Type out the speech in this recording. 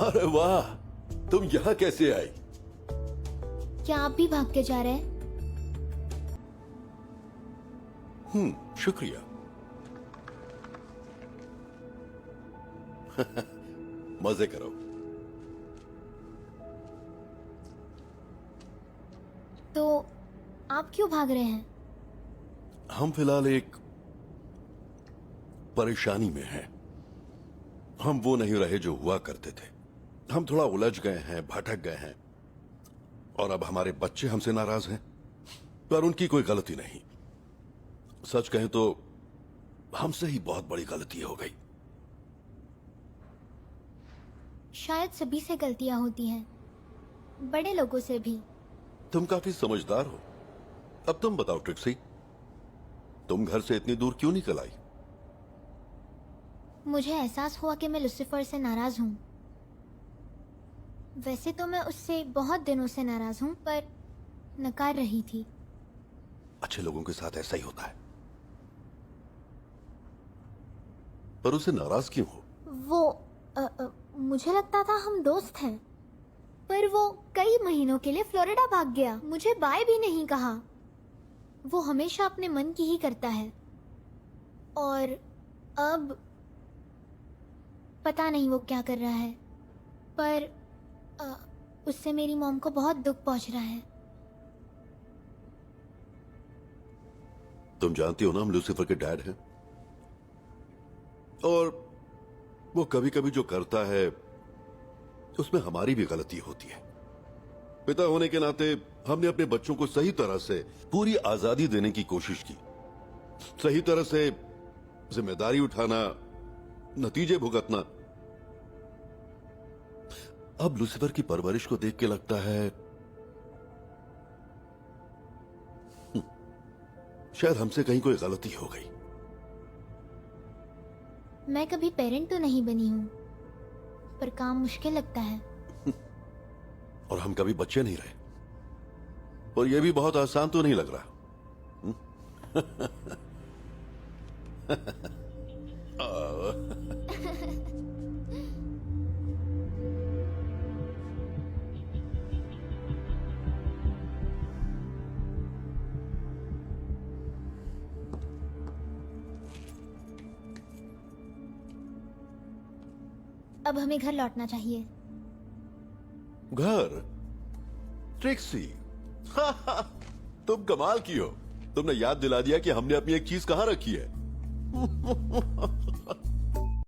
अरे वाह, तुम यहाँ कैसे आई? क्या आप भी भाग के जा रहे हैं? शुक्रिया। मजे करो। तो आप क्यों भाग रहे हैं? हम फिलहाल एक परेशानी में हैं। हम वो नहीं रहे जो हुआ करते थे। हम थोड़ा उलझ गए हैं, भटक गए हैं, और अब हमारे बच्चे हमसे नाराज हैं, पर उनकी कोई गलती नहीं। सच कहें तो हमसे ही बहुत बड़ी गलती हो गई। शायद सभी से गलतियां होती हैं, बड़े लोगों से भी। तुम काफी समझदार हो। अब तुम बताओ ट्रिक्सी, तुम घर से इतनी दूर क्यों निकल आई? मुझे एहसास हुआ कि मैं लुसिफर से नाराज हूँ। वैसे तो मैं उससे बहुत दिनों से नाराज हूँ, पर नकार रही थी। अच्छे लोगों के साथ ऐसा ही होता है। पर उसे नाराज क्यों हो? वो मुझे लगता था हम दोस्त हैं, पर वो कई महीनों के लिए फ्लोरिडा भाग गया। मुझे बाय भी नहीं कहा। वो हमेशा अपने मन की ही करता है, और अब पता नहीं वो क्या कर रहा है, पर उससे मेरी मॉम को बहुत दुख पहुंच रहा है। तुम जानती हो ना, हम लूसीफर के डैड हैं, और वो कभी कभी जो करता है उसमें हमारी भी गलती होती है। पिता होने के नाते हमने अपने बच्चों को सही तरह से पूरी आजादी देने की कोशिश की, सही तरह से जिम्मेदारी उठाना, नतीजे भुगतना। अब लूसीफर की परवरिश को देख के लगता है शायद हमसे कहीं कोई गलती हो गई। मैं कभी पेरेंट तो नहीं बनी हूँ, पर काम मुश्किल लगता है। और हम कभी बच्चे नहीं रहे, और यह भी बहुत आसान तो नहीं लग रहा। अब हमें घर लौटना चाहिए। घर? ट्रिक्सी, तुम कमाल की हो। तुमने याद दिला दिया कि हमने अपनी एक चीज कहां रखी है।